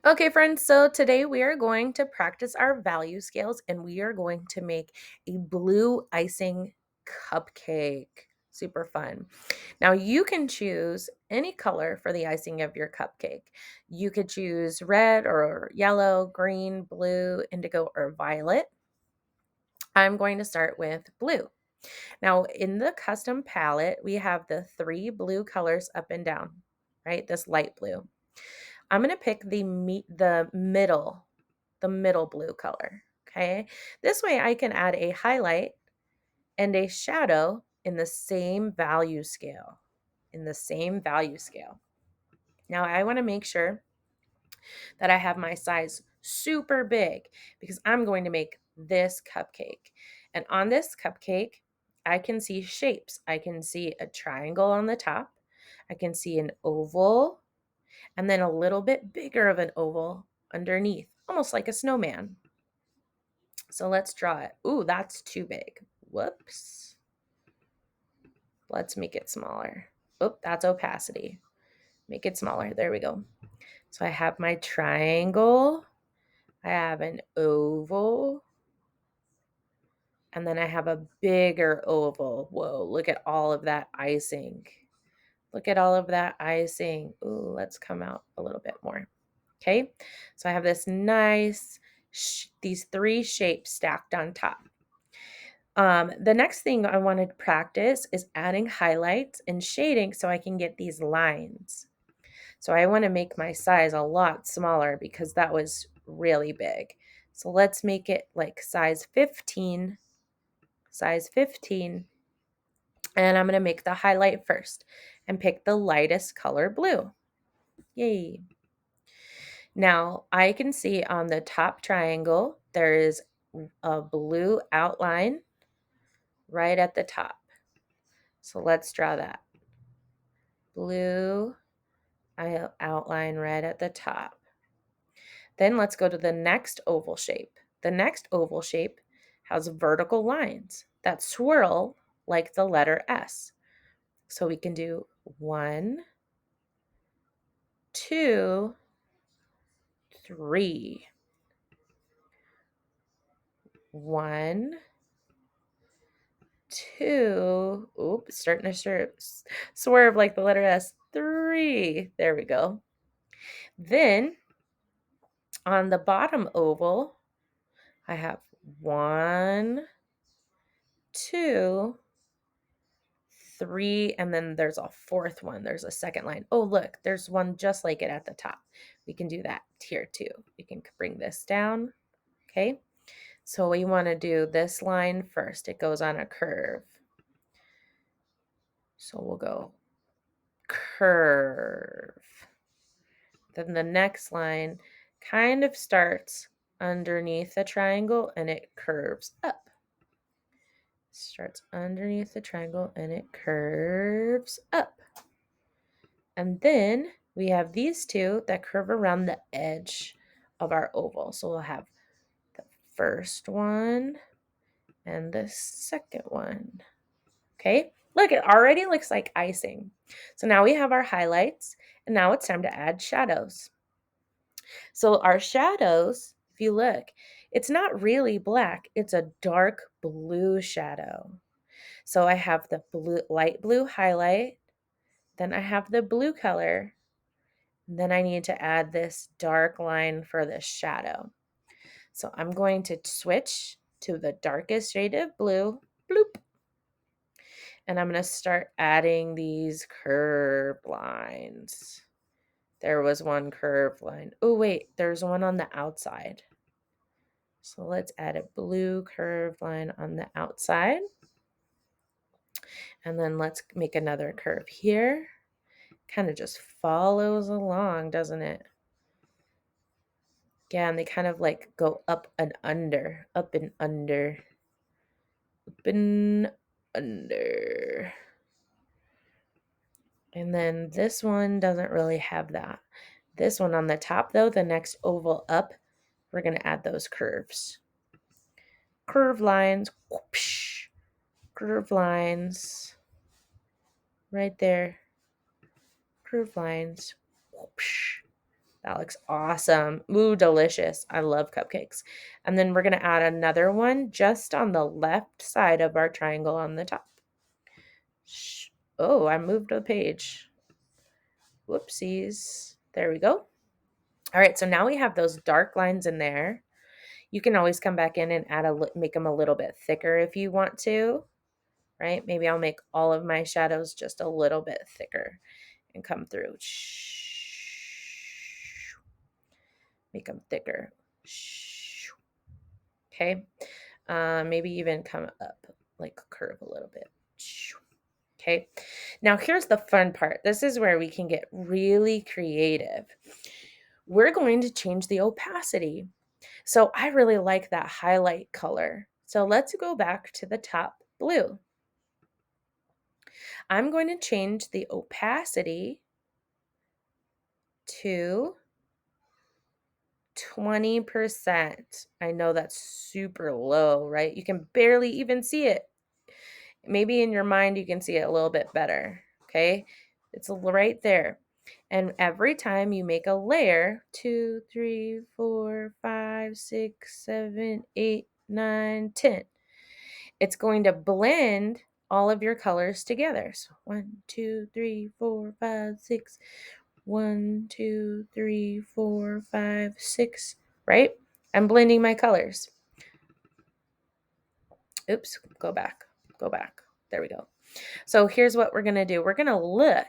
Okay, friends, so today we are going to practice our value scales and we are going to make a blue icing cupcake. Super fun. Now, you can choose any color for the icing of your cupcake. You could choose red or yellow, green, blue, indigo, or violet. I'm going to start with blue. Now, in the custom palette, we have the 3 blue colors up and down, right? This light blue. I'm going to pick the middle blue color, okay? This way I can add a highlight and a shadow in the same value scale, Now I want to make sure that I have my size super big because I'm going to make this cupcake. And on this cupcake, I can see shapes. I can see a triangle on the top. I can see an oval and then a little bit bigger of an oval underneath, almost like a snowman. So let's draw it. Ooh, that's too big. Whoops. Let's make it smaller. Oop, that's opacity. Make it smaller. There we go. So I have my triangle. I have an oval. And then I have a bigger oval. Whoa, look at all of that icing. Look at all of that icing. Ooh, let's come out a little bit more. Okay, so I have this nice, these 3 shapes stacked on top. The next thing I want to practice is adding highlights and shading so I can get these lines. So I want to make my size a lot smaller because that was really big. So let's make it like size 15, and I'm going to make the highlight first and pick the lightest color blue. Yay. Now I can see on the top triangle, there is a blue outline right at the top. So let's draw that. Blue outline right at the top. Then let's go to the next oval shape. The next oval shape has vertical lines that swirl like the letter S. So we can do 1, 2, 3. 1, 2. Oops, starting to swerve like the letter S. 3. There we go. Then on the bottom oval, I have 1, 2, 3, and then there's a fourth one. There's a second line. Oh, look, there's one just like it at the top. We can do that here too. We can bring this down. Okay. So we want to do this line first. It goes on a curve. So we'll go curve. Then the next line kind of starts underneath the triangle and it curves up. Starts underneath the triangle and it curves up. And then we have these 2 that curve around the edge of our oval. So we'll have the first one and the second one. Okay, look, it already looks like icing. So now we have our highlights, and now it's time to add shadows. So our shadows, if you look, it's not really black, it's a dark blue shadow. So I have the light blue highlight, then I have the blue color, and then I need to add this dark line for the shadow. So I'm going to switch to the darkest shade of blue, bloop, and I'm going to start adding these curved lines. There was one curved line. Oh, wait, there's one on the outside. So let's add a blue curved line on the outside. And then let's make another curve here. Kind of just follows along, doesn't it? Yeah, and they kind of like go up and under, up and under, up and under. And then this one doesn't really have that. This one on the top though, the next oval up, we're going to add those curves. Curve lines, whoosh, curve lines, right there. Curve lines, whoosh, That looks awesome. Ooh, delicious. I love cupcakes. And then we're going to add another one just on the left side of our triangle on the top. Oh, I moved the page. Whoopsies. There we go. All right, so now we have those dark lines in there. You can always come back in and make them a little bit thicker if you want to, right? Maybe I'll make all of my shadows just a little bit thicker and come through. Make them thicker. Okay. Maybe even come up, like curve a little bit. Okay. Now here's the fun part. This is where we can get really creative. We're going to change the opacity. So I really like that highlight color. So let's go back to the top blue. I'm going to change the opacity to 20%. I know that's super low, right? You can barely even see it. Maybe in your mind you can see it a little bit better, okay? It's right there. And every time you make a layer, 2, 3, 4, 5, 6, 7, 8, 9, 10, it's going to blend all of your colors together. So 1, 2, 3, 4, 5, 6. 1, 2, 3, 4, 5, 6, right? I'm blending my colors. Oops, go back. There we go. So here's what we're going to do. We're going to look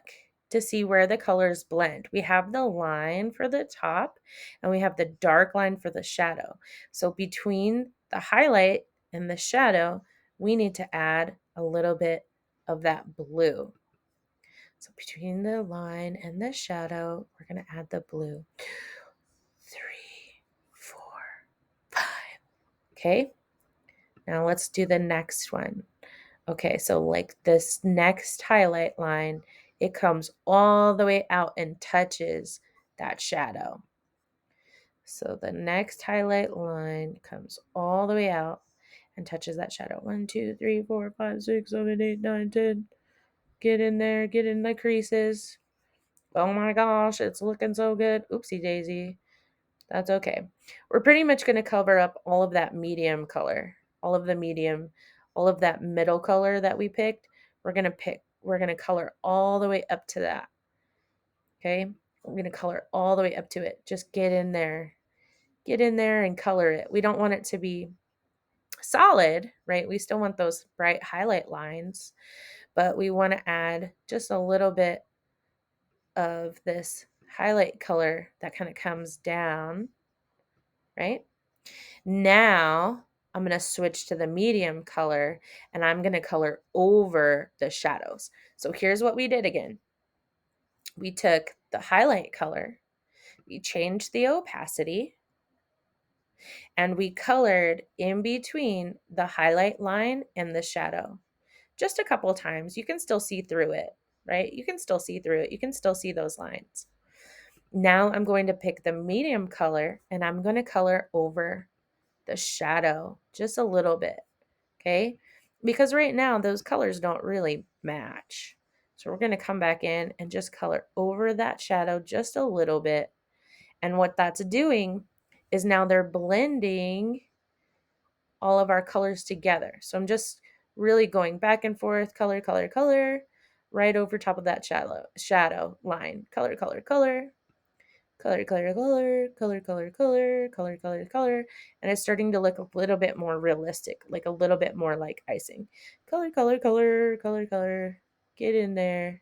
to see where the colors blend. We have the line for the top and we have the dark line for the shadow. So between the highlight and the shadow, we need to add a little bit of that blue. So between the line and the shadow, we're going to add the blue. 3, 4, 5. Okay. Now let's do the next one. Okay, so like this next highlight line, it comes all the way out and touches that shadow. So the next highlight line comes all the way out and touches that shadow. 1, 2, 3, 4, 5, 6, 7, 8, 9, 10. Get in there, get in the creases. Oh my gosh, it's looking so good. Oopsie daisy. That's okay. We're pretty much going to cover up all of that medium color, all of that middle color that we picked. We're going to color all the way up to that. Okay. We're going to color all the way up to it. Just get in there and color it. We don't want it to be solid, right? We still want those bright highlight lines, but we want to add just a little bit of this highlight color that kind of comes down, right? Now I'm going to switch to the medium color and I'm going to color over the shadows. So here's what we did again. We took the highlight color, we changed the opacity, and we colored in between the highlight line and the shadow. Just a couple times. You can still see through it, right? You can still see through it. You can still see those lines. Now I'm going to pick the medium color and I'm going to color over the shadow just a little bit, okay? Because right now those colors don't really match. So we're going to come back in and just color over that shadow just a little bit. And what that's doing is now they're blending all of our colors together. So I'm just really going back and forth, color, color, color, right over top of that shadow line. Color, color, color, color, color, color, color, color, color, color, color, color, and it's starting to look a little bit more realistic, like a little bit more like icing. Color, color, color, color, color, get in there.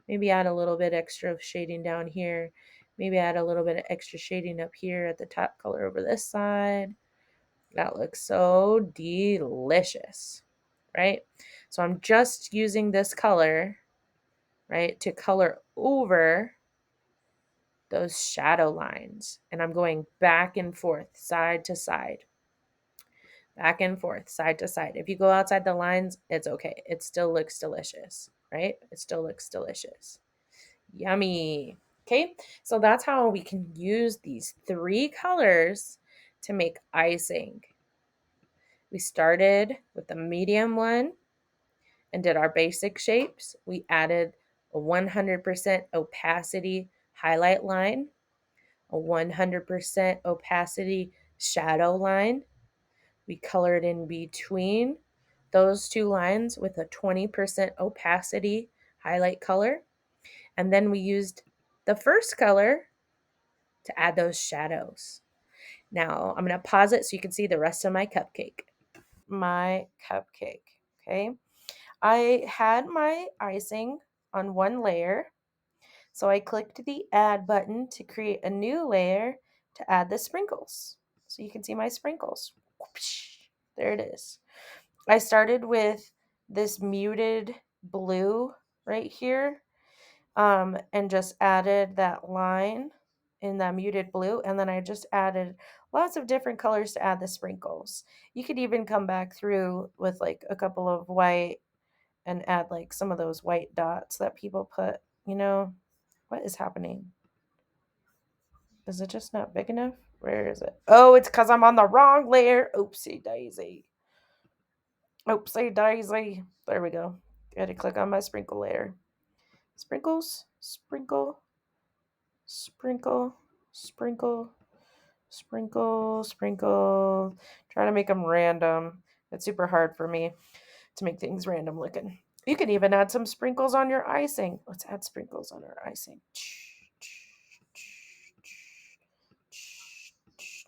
Maybe add a little bit extra of shading down here. Maybe add a little bit of extra shading up here at the top color over this side. That looks so delicious, right? So I'm just using this color, right, to color over those shadow lines. And I'm going back and forth, side to side, back and forth, side to side. If you go outside the lines, it's okay. It still looks delicious, right? It still looks delicious. Yummy. Okay, so that's how we can use these 3 colors to make icing. We started with the medium one and did our basic shapes. We added a 100% opacity highlight line. a 100% opacity shadow line. We colored in between those two lines with a 20% opacity highlight color. And then we used the first color to add those shadows. Now I'm going to pause it so you can see the rest of my cupcake. My cupcake, okay? I had my icing on one layer, so I clicked the add button to create a new layer to add the sprinkles. So you can see my sprinkles. There it is. I started with this muted blue right here, and just added that line in that muted blue, and then I just added lots of different colors to add the sprinkles. You could even come back through with like a couple of white and add like some of those white dots that people put, what is happening? Is it just not big enough? Where is it? Oh, it's because I'm on the wrong layer. Oopsie daisy. Oopsie daisy. There we go. Got to click on my sprinkle layer. Sprinkles, sprinkle, sprinkle, sprinkle, sprinkle, sprinkle. Trying to make them random. It's super hard for me to make things random looking. You can even add some sprinkles on your icing. Let's add sprinkles on our icing.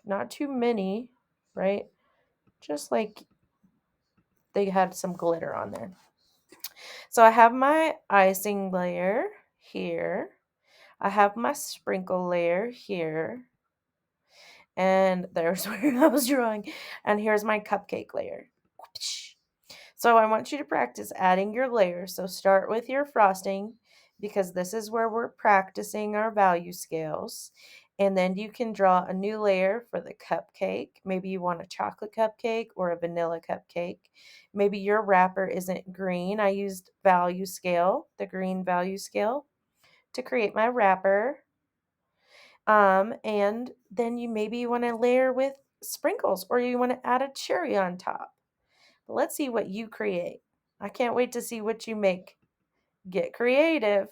Not too many, right? Just like they had some glitter on there. So I have my icing layer here. I have my sprinkle layer here. And there's where I was drawing. And here's my cupcake layer. So I want you to practice adding your layers. So start with your frosting because this is where we're practicing our value scales. And then you can draw a new layer for the cupcake. Maybe you want a chocolate cupcake or a vanilla cupcake. Maybe your wrapper isn't green. I used value scale, the green value scale, to create my wrapper. And then you want to layer with sprinkles or you want to add a cherry on top. Let's see what you create. I can't wait to see what you make. Get creative.